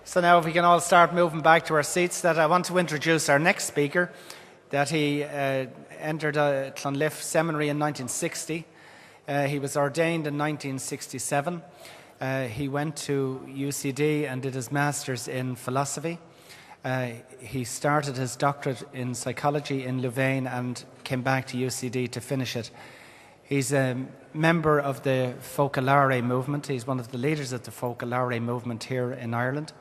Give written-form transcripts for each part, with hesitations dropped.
So now if we can all start moving back to our seats, that I want to introduce our next speaker, that he entered Clonliffe Seminary in 1960. He was ordained in 1967. He went to UCD and did his master's in philosophy. He started his doctorate in psychology in Louvain and came back to UCD to finish it. He's a member of the Focolare Movement. He's one of the leaders of the Focolare Movement here in Ireland.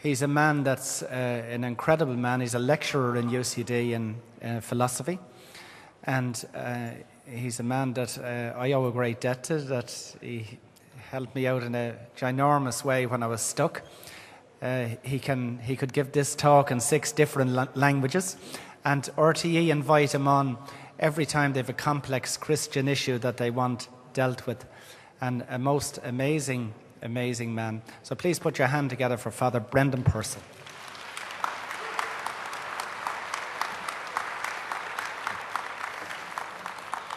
He's a man that's an incredible man. He's a lecturer in UCD in philosophy. And he's a man that I owe a great debt to, that he helped me out in a ginormous way when I was stuck. He could give this talk in 6 different languages, and RTE invite him on every time they have a complex Christian issue that they want dealt with. And a most amazing, amazing man. So please put your hand together for Fr Brendan Purcell.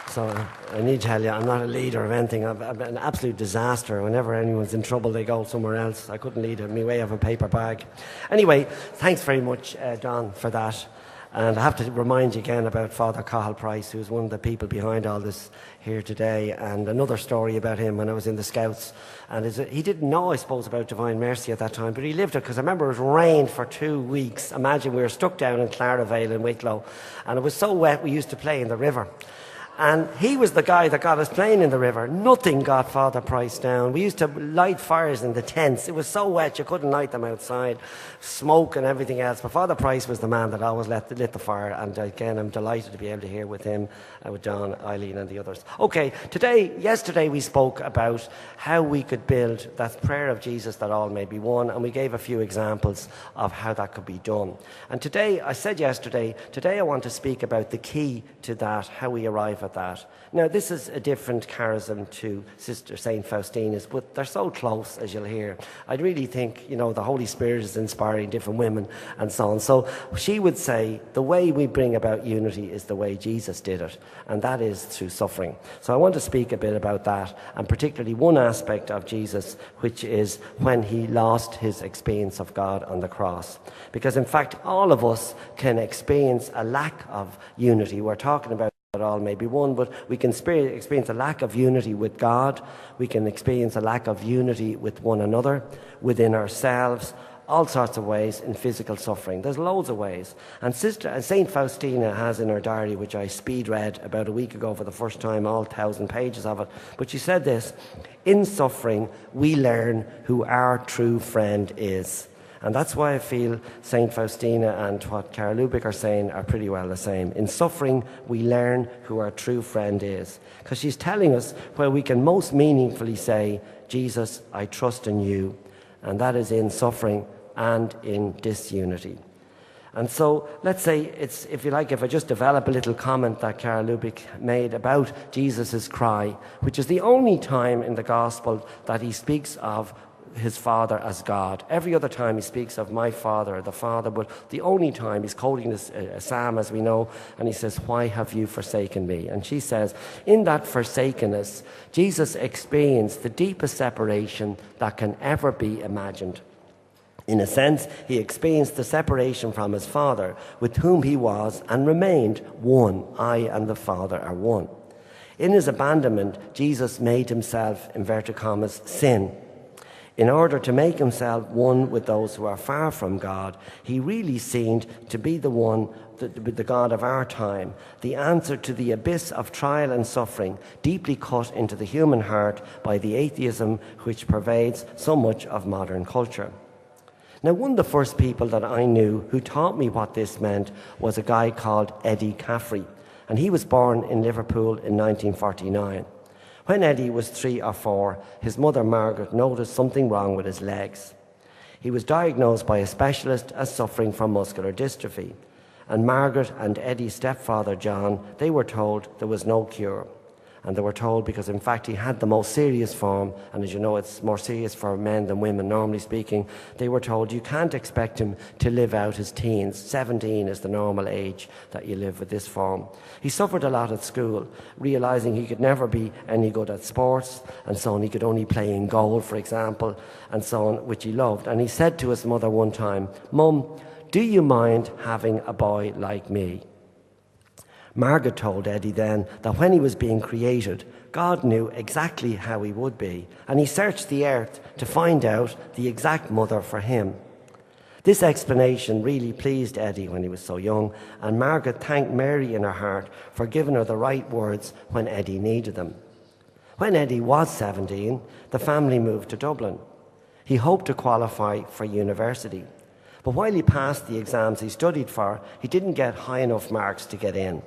So I need to tell you, I'm not a leader of anything. I'm an absolute disaster. Whenever anyone's in trouble, they go somewhere else. I couldn't lead it. My way of a paper bag. Anyway, thanks very much, John, for that. And I have to remind you again about Father Cathal Price, who's one of the people behind all this here today. And another story about him when I was in the Scouts. And he didn't know, I suppose, about Divine Mercy at that time, but he lived it, because I remember it rained for 2 weeks. Imagine we were stuck down in Claravale in Wicklow, and it was so wet we used to play in the river. And he was the guy that got us playing in the river. Nothing got Father Price down. We used to light fires in the tents. It was so wet you couldn't light them outside. Smoke and everything else. But Father Price was the man that always lit the fire. And again, I'm delighted to be able to hear with him, with John, Eileen and the others. Okay, yesterday we spoke about how we could build that prayer of Jesus that all may be one. And we gave a few examples of how that could be done. And today, I said yesterday, I want to speak about the key to that, how we arrive at that. Now, this is a different charism to Sister St. Faustina's, but they're so close, as you'll hear. I really think, the Holy Spirit is inspiring different women and so on. So she would say the way we bring about unity is the way Jesus did it, and that is through suffering. So I want to speak a bit about that, and particularly one aspect of Jesus, which is when he lost his experience of God on the cross. Because, in fact, all of us can experience a lack of unity. We're talking about that all may be one, but we can experience a lack of unity with God. We can experience a lack of unity with one another, within ourselves, all sorts of ways in physical suffering. There's loads of ways. And St. Faustina has in her diary, which I speed read about a week ago for the first time, all 1,000 pages of it, but she said this: in suffering we learn who our true friend is. And that's why I feel St. Faustina and what Cara Lubick are saying are pretty well the same. In suffering, we learn who our true friend is. Because she's telling us where we can most meaningfully say, Jesus, I trust in you. And that is in suffering and in disunity. And so, let's say, if I just develop a little comment that Cara Lubick made about Jesus' cry, which is the only time in the Gospel that he speaks of his Father as God. Every other time he speaks of my Father, the Father, but the only time he's quoting this a psalm, as we know, and he says, why have you forsaken me? And she says, in that forsakenness, Jesus experienced the deepest separation that can ever be imagined. In a sense, he experienced the separation from his Father, with whom he was and remained one. I and the Father are one. In his abandonment, Jesus made himself, inverted commas, sin. In order to make himself one with those who are far from God, he really seemed to be the God of our time, the answer to the abyss of trial and suffering, deeply cut into the human heart by the atheism which pervades so much of modern culture. Now, one of the first people that I knew who taught me what this meant was a guy called Eddie Caffrey, and he was born in Liverpool in 1949. When Eddie was 3 or 4, his mother Margaret noticed something wrong with his legs. He was diagnosed by a specialist as suffering from muscular dystrophy, and Margaret and Eddie's stepfather John, they were told there was no cure. And they were told, because in fact he had the most serious form, and as you know it's more serious for men than women normally speaking, they were told you can't expect him to live out his teens. 17 is the normal age that you live with this form. He suffered a lot at school, realising he could never be any good at sports, and so on. He could only play in goal, for example, and so on, which he loved. And he said to his mother one time, "Mum, do you mind having a boy like me?" Margaret told Eddie then that when he was being created, God knew exactly how he would be, and he searched the earth to find out the exact mother for him. This explanation really pleased Eddie when he was so young, and Margaret thanked Mary in her heart for giving her the right words when Eddie needed them. When Eddie was 17, the family moved to Dublin. He hoped to qualify for university, but while he passed the exams he studied for, he didn't get high enough marks to get in.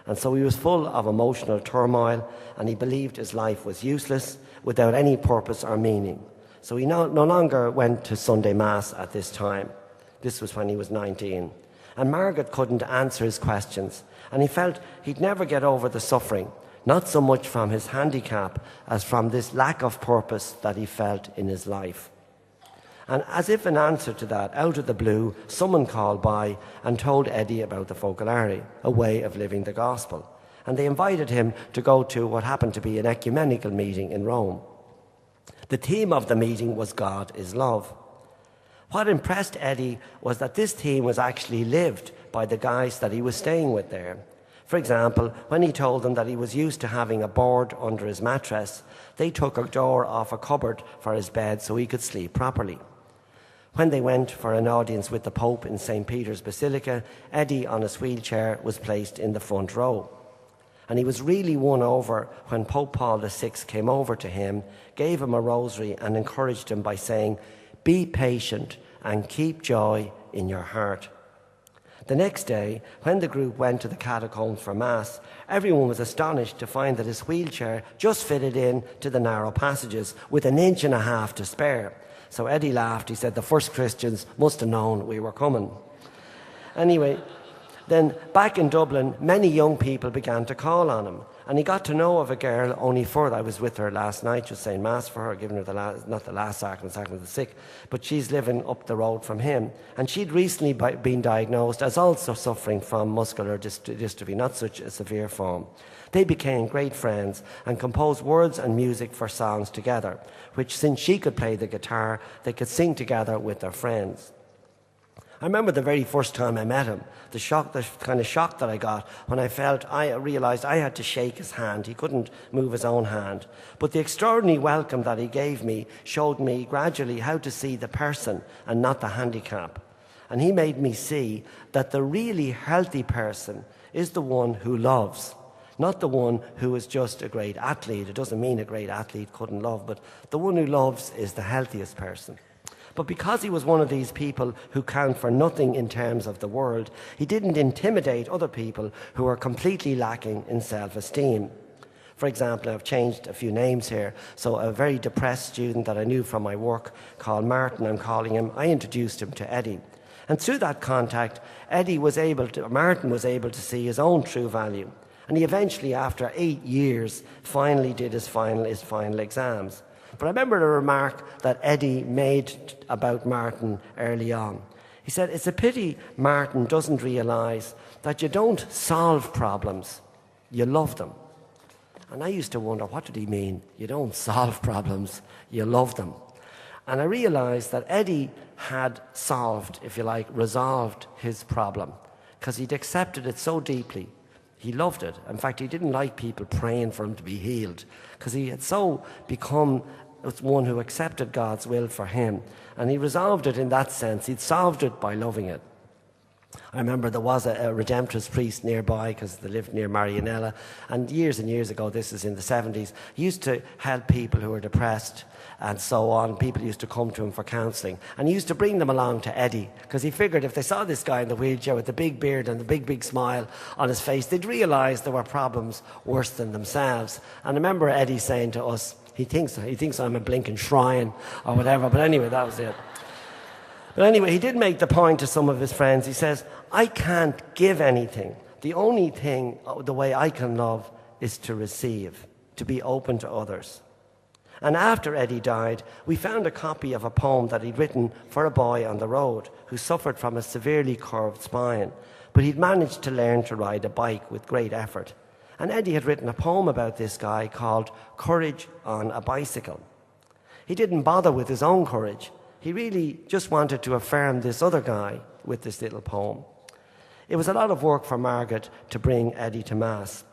And so he was full of emotional turmoil, and he believed his life was useless, without any purpose or meaning. So he no longer went to Sunday Mass at this time. This was when he was 19. And Margaret couldn't answer his questions, and he felt he'd never get over the suffering, not so much from his handicap as from this lack of purpose that he felt in his life. And as if in answer to that, out of the blue, someone called by and told Eddie about the Focolare, a way of living the gospel. And they invited him to go to what happened to be an ecumenical meeting in Rome. The theme of the meeting was God is love. What impressed Eddie was that this theme was actually lived by the guys that he was staying with there. For example, when he told them that he was used to having a board under his mattress, they took a door off a cupboard for his bed so he could sleep properly. When they went for an audience with the Pope in St. Peter's Basilica, Eddie, on his wheelchair, was placed in the front row. And he was really won over when Pope Paul VI came over to him, gave him a rosary and encouraged him by saying, "Be patient and keep joy in your heart." The next day, when the group went to the catacombs for Mass, everyone was astonished to find that his wheelchair just fitted in to the narrow passages with 1.5 inches to spare. So Eddie laughed. He said the first Christians must have known we were coming. Anyway, then back in Dublin, many young people began to call on him. And he got to know of a girl only I was with her last night, just saying Mass for her, giving her not the last sacrament of the sick, but she's living up the road from him. And she'd recently been diagnosed as also suffering from muscular dystrophy, not such a severe form. They became great friends and composed words and music for songs together, which, since she could play the guitar, they could sing together with their friends. I remember the very first time I met him, the kind of shock that I got when I realised I had to shake his hand. He couldn't move his own hand. But the extraordinary welcome that he gave me showed me gradually how to see the person and not the handicap. And he made me see that the really healthy person is the one who loves, not the one who is just a great athlete. It doesn't mean a great athlete couldn't love, but the one who loves is the healthiest person. But because he was one of these people who count for nothing in terms of the world, he didn't intimidate other people who are completely lacking in self-esteem. For example, I've changed a few names here. So a very depressed student that I knew from my work called Martin, I introduced him to Eddie. And through that contact, Martin was able to see his own true value. And he eventually, after 8 years, finally did his final exams. But I remember a remark that Eddie made about Martin early on. He said, "It's a pity Martin doesn't realise that you don't solve problems, you love them." And I used to wonder, what did he mean? You don't solve problems, you love them. And I realised that Eddie had solved, if you like, resolved his problem, because he'd accepted it so deeply. He loved it. In fact, he didn't like people praying for him to be healed, because he had so become one who accepted God's will for him. And he resolved it in that sense. He'd solved it by loving it. I remember there was a Redemptorist priest nearby, because they lived near Marianella, and years ago, this is in the 70s, he used to help people who were depressed and so on. People used to come to him for counselling, and he used to bring them along to Eddie, because he figured if they saw this guy in the wheelchair with the big beard and the big smile on his face, they'd realise there were problems worse than themselves. And I remember Eddie saying to us, he thinks I'm a blinking shrine or whatever, but anyway, that was it. But anyway, he did make the point to some of his friends. He says, "I can't give anything. The only thing, the way I can love, is to receive, to be open to others. And after Eddie died, we found a copy of a poem that he'd written for a boy on the road who suffered from a severely curved spine, but he'd managed to learn to ride a bike with great effort. And Eddie had written a poem about this guy called Courage on a Bicycle. He didn't bother with his own courage. He really just wanted to affirm this other guy with this little poem. It was a lot of work for Margaret to bring Eddie to Mass.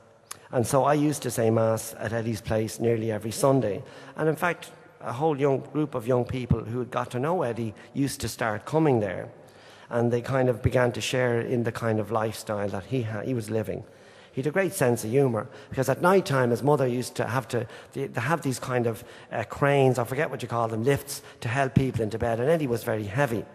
And so I used to say Mass at Eddie's place nearly every Sunday. And in fact, a whole group of young people who had got to know Eddie used to start coming there. And they kind of began to share in the kind of lifestyle that he was living. He had a great sense of humour, because at night time his mother used to have these kind of cranes, I forget what you call them, lifts, to help people into bed. And Eddie was very heavy.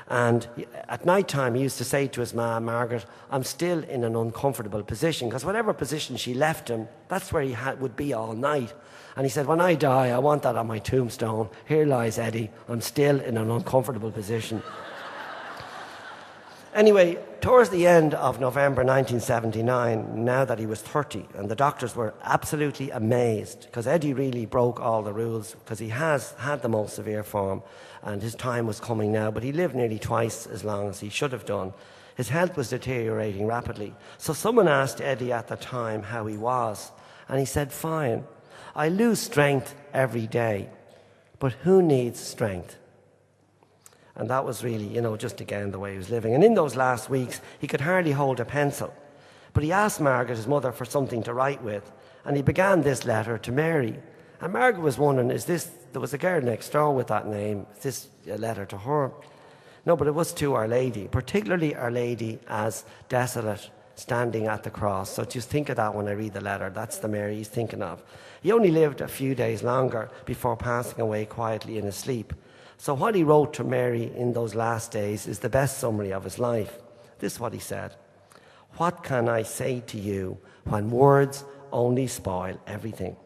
And at night time he used to say to his ma, Margaret, I'm still in an uncomfortable position, because whatever position she left him, that's where he would be all night. And he said, when I die, I want that on my tombstone. Here lies Eddie. I'm still in an uncomfortable position. Anyway, towards the end of November 1979, now that he was 30, and the doctors were absolutely amazed, because Eddie really broke all the rules, because he has had the most severe form, and his time was coming now, but he lived nearly twice as long as he should have done. His health was deteriorating rapidly. So someone asked Eddie at the time how he was, and he said, fine, I lose strength every day, but who needs strength? And that was really, just again the way he was living. And in those last weeks, he could hardly hold a pencil. But he asked Margaret, his mother, for something to write with. And he began this letter to Mary. And Margaret was wondering, there was a girl next door with that name, is this a letter to her? No, but it was to Our Lady, particularly Our Lady as desolate, standing at the cross. So just think of that when I read the letter. That's the Mary he's thinking of. He only lived a few days longer before passing away quietly in his sleep. So what he wrote to Mary in those last days is the best summary of his life. This is what he said. What can I say to you when words only spoil everything?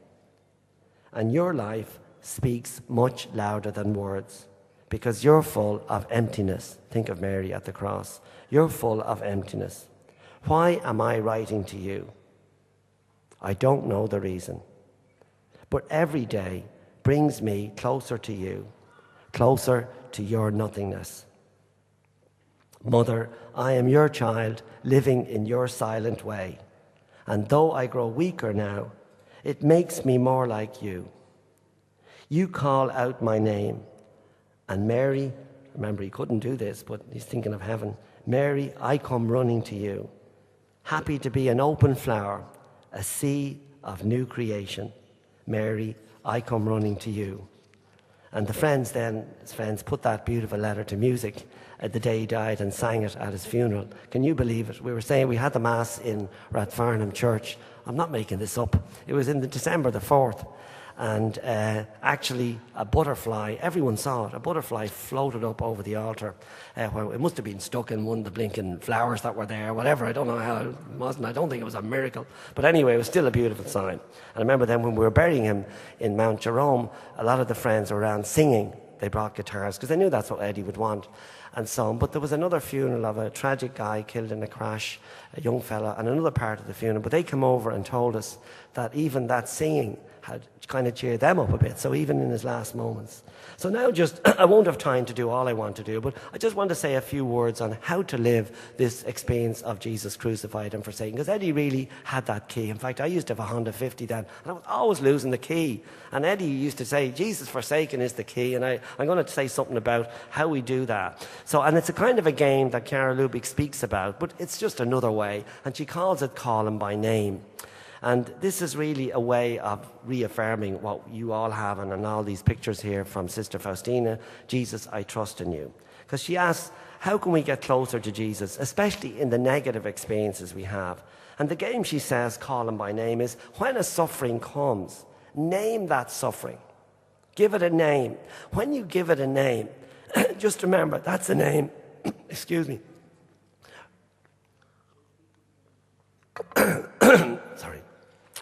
And your life speaks much louder than words, because you're full of emptiness. Think of Mary at the cross. You're full of emptiness. Why am I writing to you? I don't know the reason. But every day brings me closer to you, closer to your nothingness. Mother, I am your child, living in your silent way. And though I grow weaker now, it makes me more like you. You call out my name. And Mary, remember he couldn't do this, but he's thinking of heaven. Mary, I come running to you, happy to be an open flower, a sea of new creation. Mary, I come running to you. And his friends put that beautiful letter to music the day he died and sang it at his funeral. Can you believe it? We were saying we had the Mass in Rathfarnham Church. I'm not making this up. It was in December the 4th. And actually a butterfly, everyone saw it, a butterfly floated up over the altar. Well, it must have been stuck in one of the blinking flowers that were there, whatever. I don't know how it wasn't. I don't think it was a miracle. But anyway, it was still a beautiful sign. And I remember then when we were burying him in Mount Jerome, a lot of the friends were around singing. They brought guitars because they knew that's what Eddie would want and so on. But there was another funeral of a tragic guy killed in a crash, a young fella, and another part of the funeral. But they came over and told us that even that singing had kind of cheered them up a bit, so even in his last moments. So now I won't have time to do all I want to do, but I just want to say a few words on how to live this experience of Jesus crucified and forsaken, because Eddie really had that key. In fact, I used to have a Honda 50 then, and I was always losing the key. And Eddie used to say, Jesus forsaken is the key, and I'm going to say something about how we do that. And it's a kind of a game that Cara Lubick speaks about, but it's just another way, and she calls it calling by name. And this is really a way of reaffirming what you all have, and all these pictures here from Sister Faustina, Jesus, I trust in you. Because she asks, how can we get closer to Jesus, especially in the negative experiences we have? And the game, she says, calling by name, is when a suffering comes, name that suffering. Give it a name. When you give it a name, just remember, that's a name. Excuse me. Sorry.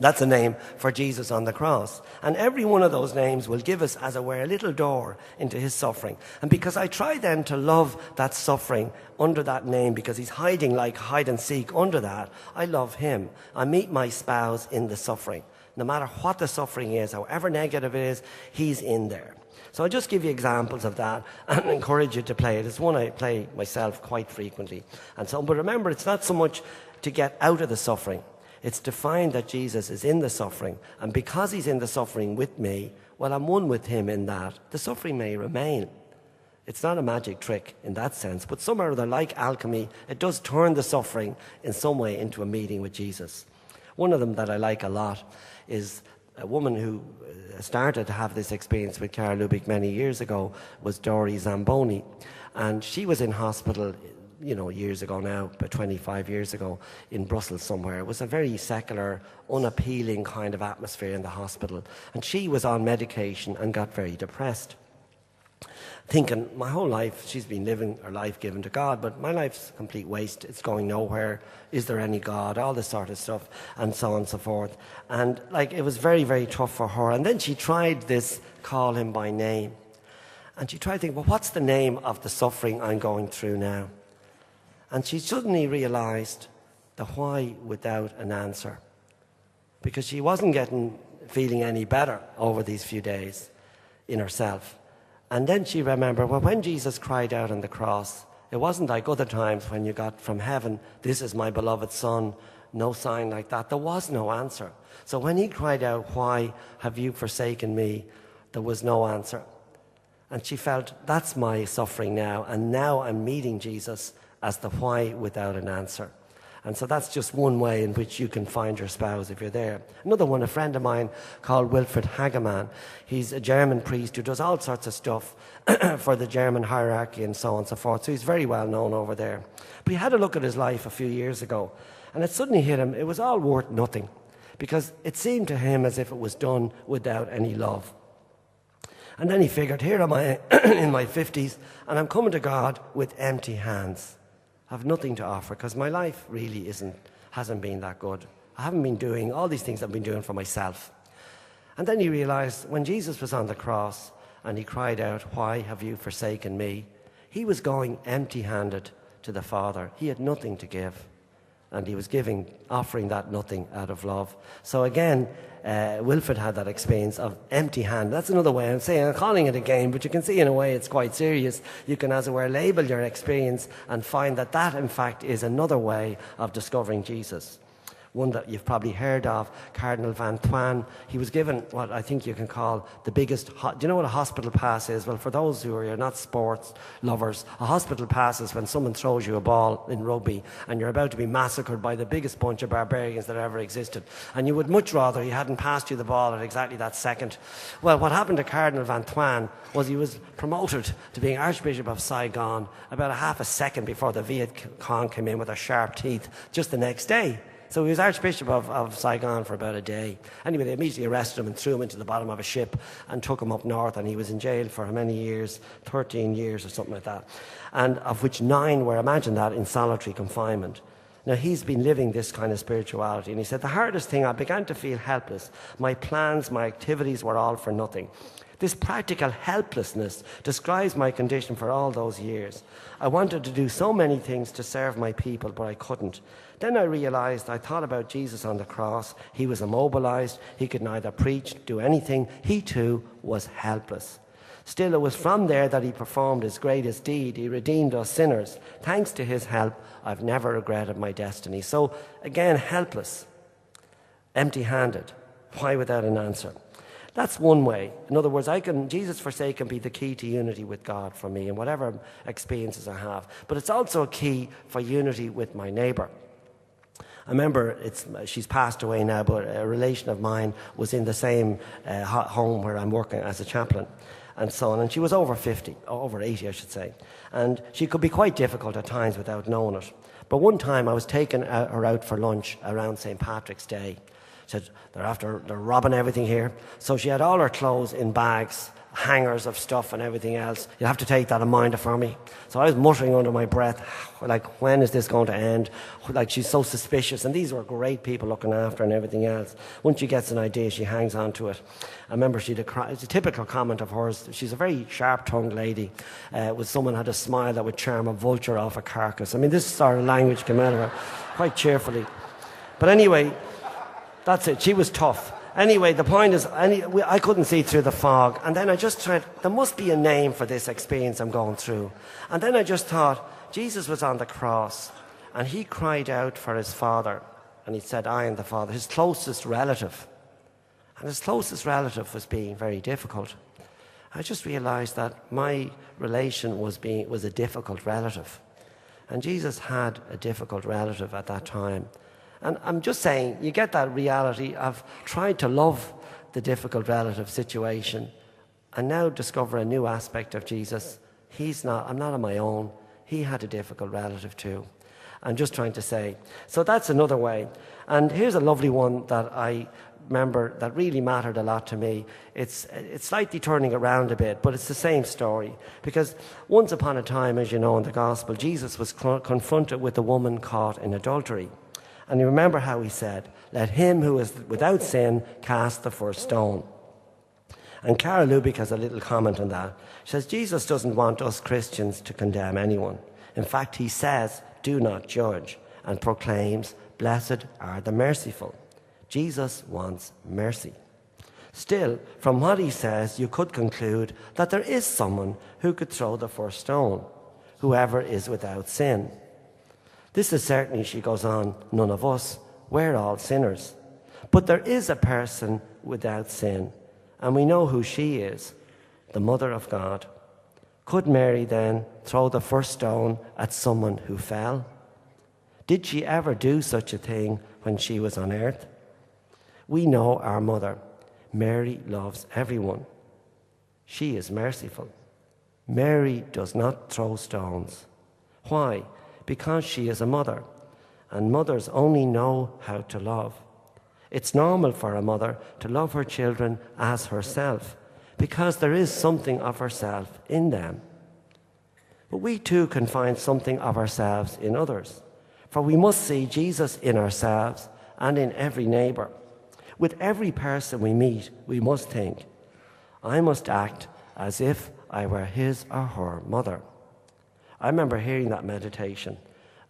That's a name for Jesus on the cross. And every one of those names will give us, as it were, a little door into his suffering. And because I try then to love that suffering under that name, because he's hiding like hide and seek under that, I love him. I meet my spouse in the suffering. No matter what the suffering is, however negative it is, he's in there. So I'll just give you examples of that and encourage you to play it. It's one I play myself quite frequently. And so, but remember, it's not so much to get out of the suffering. It's to find that Jesus is in the suffering. And because he's in the suffering with me, well, I'm one with him in that. The suffering may remain. It's not a magic trick in that sense. But somehow or other, like alchemy, it does turn the suffering in some way into a meeting with Jesus. One of them that I like a lot is a woman who started to have this experience with Karl Lubick many years ago was Dori Zamboni. And she was in hospital, years ago now, about 25 years ago, in Brussels somewhere. It was a very secular, unappealing kind of atmosphere in the hospital. And she was on medication and got very depressed, thinking, my whole life, she's been living her life given to God, but my life's a complete waste. It's going nowhere. Is there any God? All this sort of stuff, and so on and so forth. And it was very, very tough for her. And then she tried this call him by name. And she tried to think, well, what's the name of the suffering I'm going through now? And she suddenly realized the why without an answer, because she wasn't feeling any better over these few days in herself. And then she remembered, well, when Jesus cried out on the cross, it wasn't like other times when you got from heaven, this is my beloved son, no sign like that. There was no answer. So when he cried out, why have you forsaken me? There was no answer. And she felt, that's my suffering now. And now I'm meeting Jesus as the why without an answer. And so that's just one way in which you can find your spouse if you're there. Another one, a friend of mine called Wilfred Hagemann. He's a German priest who does all sorts of stuff for the German hierarchy and so on and so forth. So he's very well known over there. But he had a look at his life a few years ago, and it suddenly hit him, it was all worth nothing, because it seemed to him as if it was done without any love. And then he figured, here am I in my 50s, and I'm coming to God with empty hands. I have nothing to offer, because my life really hasn't been that good. I haven't been doing all these things I've been doing for myself. And then he realized when Jesus was on the cross and he cried out, why have you forsaken me? He was going empty-handed to the Father. He had nothing to give. And he was offering that nothing out of love. So again, Wilfred had that experience of empty hand. That's another way. I'm calling it a game, but you can see in a way it's quite serious. You can, as it were, label your experience and find that in fact is another way of discovering Jesus. One that you've probably heard of, Cardinal Van Thuan. He was given what I think you can call the biggest... Do you know what a hospital pass is? Well, for those who are not sports lovers, a hospital pass is when someone throws you a ball in rugby and you're about to be massacred by the biggest bunch of barbarians that ever existed. And you would much rather he hadn't passed you the ball at exactly that second. Well, what happened to Cardinal Van Thuan was he was promoted to being Archbishop of Saigon about a half a second before the Viet Cong came in with their sharp teeth just the next day. So he was Archbishop of Saigon for about a day. Anyway, they immediately arrested him and threw him into the bottom of a ship and took him up north, and he was in jail for how many years? 13 years or something like that. And of which 9 were, imagine that, in solitary confinement. Now, he's been living this kind of spirituality, and he said, the hardest thing, I began to feel helpless. My plans, my activities were all for nothing. This practical helplessness describes my condition for all those years. I wanted to do so many things to serve my people, but I couldn't. Then I realized, I thought about Jesus on the cross. He was immobilized. He could neither preach, do anything. He too was helpless. Still, it was from there that he performed his greatest deed. He redeemed us sinners. Thanks to his help, I've never regretted my destiny. So, again, helpless, empty-handed. Why without an answer? That's one way. In other words, Jesus forsaken be the key to unity with God for me in whatever experiences I have. But it's also a key for unity with my neighbour. I remember she's passed away now, but a relation of mine was in the same home where I'm working as a chaplain and so on. And she was over 80, I should say. And she could be quite difficult at times without knowing it. But one time I was taking her out for lunch around St. Patrick's Day. Said, they're robbing everything here. So she had all her clothes in bags hangers of stuff and everything else. You'll have to take that in mind for me. So I was muttering under my breath, like, when is this going to end? Like, she's so suspicious. And these were great people looking after and everything else. Once she gets an idea, she hangs on to it. I remember it's a typical comment of hers. She's a very sharp-tongued lady. With someone had a smile that would charm a vulture off a carcass. I mean, this sort of language came out of her quite cheerfully. But anyway, that's it. She was tough. Anyway, the point is, I couldn't see through the fog. And then I just tried, there must be a name for this experience I'm going through. And then I just thought, Jesus was on the cross, and he cried out for his Father. And he said, I am the Father, his closest relative. And his closest relative was being very difficult. I just realized that my relation was a difficult relative. And Jesus had a difficult relative at that time. And I'm just saying, you get that reality of trying to love the difficult relative situation and now discover a new aspect of Jesus. I'm not on my own. He had a difficult relative too. I'm just trying to say. So that's another way. And here's a lovely one that I remember that really mattered a lot to me. It's slightly turning around a bit, but it's the same story. Because once upon a time, as you know in the Gospel, Jesus was confronted with a woman caught in adultery. And you remember how he said, let him who is without sin cast the first stone. And Cara Lubick has a little comment on that. She says, Jesus doesn't want us Christians to condemn anyone. In fact, he says, do not judge, and proclaims, blessed are the merciful. Jesus wants mercy. Still, from what he says, you could conclude that there is someone who could throw the first stone, whoever is without sin. This is certainly, she goes on, none of us. We're all sinners. But there is a person without sin, and we know who she is, the Mother of God. Could Mary then throw the first stone at someone who fell? Did she ever do such a thing when she was on earth? We know our mother. Mary loves everyone. She is merciful. Mary does not throw stones. Why? Because she is a mother, and mothers only know how to love. It's normal for a mother to love her children as herself, because there is something of herself in them. But we too can find something of ourselves in others, for we must see Jesus in ourselves and in every neighbour. With every person we meet, we must think, I must act as if I were his or her mother. I remember hearing that meditation,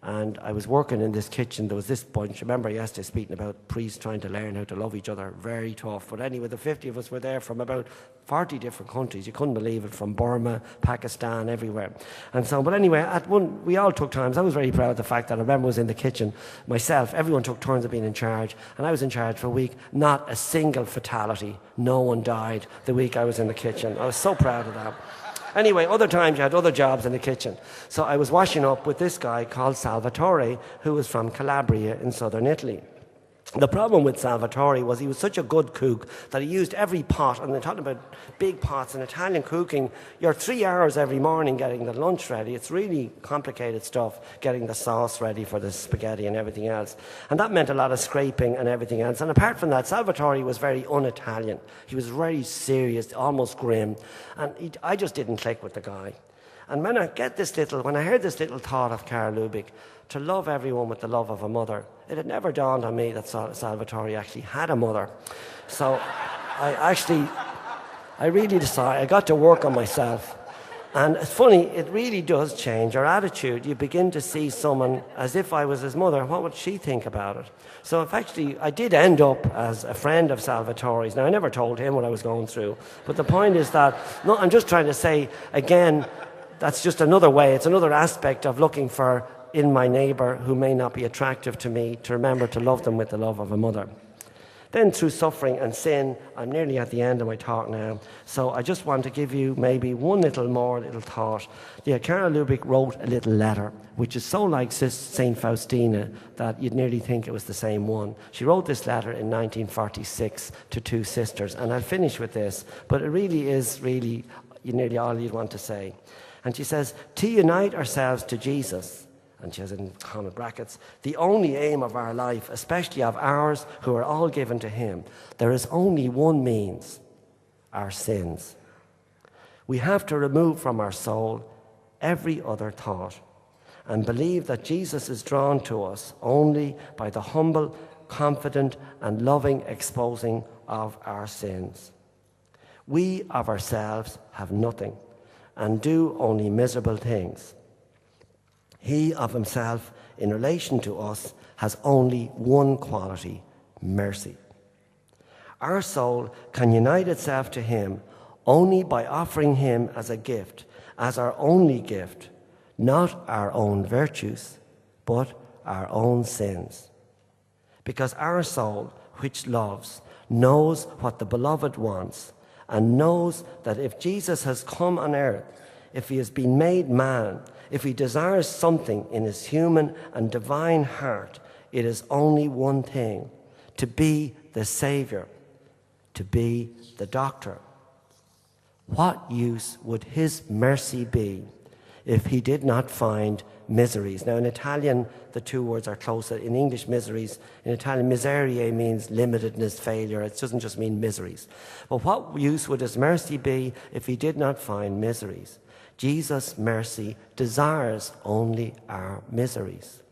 and I was working in this kitchen. There was this bunch. Remember yesterday speaking about priests trying to learn how to love each other. Very tough. But anyway, the 50 of us were there from about 40 different countries. You couldn't believe it, from Burma, Pakistan, everywhere. And so, but anyway, we all took turns. I was very proud of the fact that I remember I was in the kitchen myself. Everyone took turns of being in charge, and I was in charge for a week. Not a single fatality. No one died the week I was in the kitchen. I was so proud of that. Anyway, other times you had other jobs in the kitchen. So I was washing up with this guy called Salvatore, who was from Calabria in southern Italy. The problem with Salvatore was he was such a good cook that he used every pot, and they're talking about big pots in Italian cooking. You're 3 hours every morning getting the lunch ready. It's really complicated stuff, getting the sauce ready for the spaghetti and everything else. And that meant a lot of scraping and everything else. And apart from that, Salvatore was very un-Italian. He was very serious, almost grim. And I just didn't click with the guy. And when I heard this little thought of Cara Lubick, to love everyone with the love of a mother, it had never dawned on me that Salvatore actually had a mother. So I really decided, I got to work on myself. And it's funny, it really does change our attitude. You begin to see someone as if I was his mother. What would she think about it? So if actually, I did end up as a friend of Salvatore's. Now, I never told him what I was going through. But the point is that, no, I'm just trying to say, again, that's just another way. It's another aspect of looking for, in my neighbour who may not be attractive to me, to remember to love them with the love of a mother. Then through suffering and sin, I'm nearly at the end of my talk now, so I just want to give you maybe one little thought. Yeah, Cara Lubick wrote a little letter, which is so like St. Faustina that you'd nearly think it was the same one. She wrote this letter in 1946 to two sisters, and I'll finish with this, but it really is nearly all you'd want to say. And she says, to unite ourselves to Jesus, and she has in common brackets, the only aim of our life, especially of ours who are all given to him, there is only one means, our sins. We have to remove from our soul every other thought and believe that Jesus is drawn to us only by the humble, confident, and loving exposing of our sins. We of ourselves have nothing and do only miserable things. He of himself, in relation to us, has only one quality: mercy. Our soul can unite itself to him only by offering him as a gift, as our only gift, not our own virtues, but our own sins. Because our soul, which loves, knows what the beloved wants, and knows that if Jesus has come on earth, if he has been made man, if he desires something in his human and divine heart, it is only one thing: to be the Saviour, to be the doctor. What use would his mercy be if he did not find miseries? Now, in Italian, the two words are closer. In English, miseries. In Italian, miserie means limitedness, failure. It doesn't just mean miseries. But what use would his mercy be if he did not find miseries? Jesus' mercy desires only our miseries.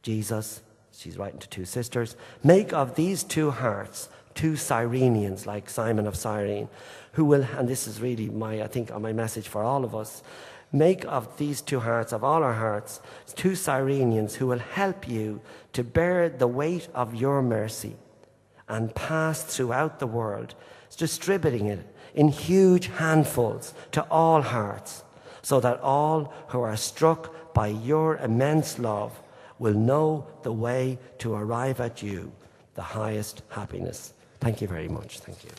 Jesus, she's writing to two sisters, make of these two hearts two Cyrenians, like Simon of Cyrene, who will, and this is really my message for all of us, make of these two hearts, of all our hearts, two Cyrenians who will help you to bear the weight of your mercy and pass throughout the world, distributing it in huge handfuls to all hearts, so that all who are struck by your immense love will know the way to arrive at you, the highest happiness. Thank you very much. Thank you.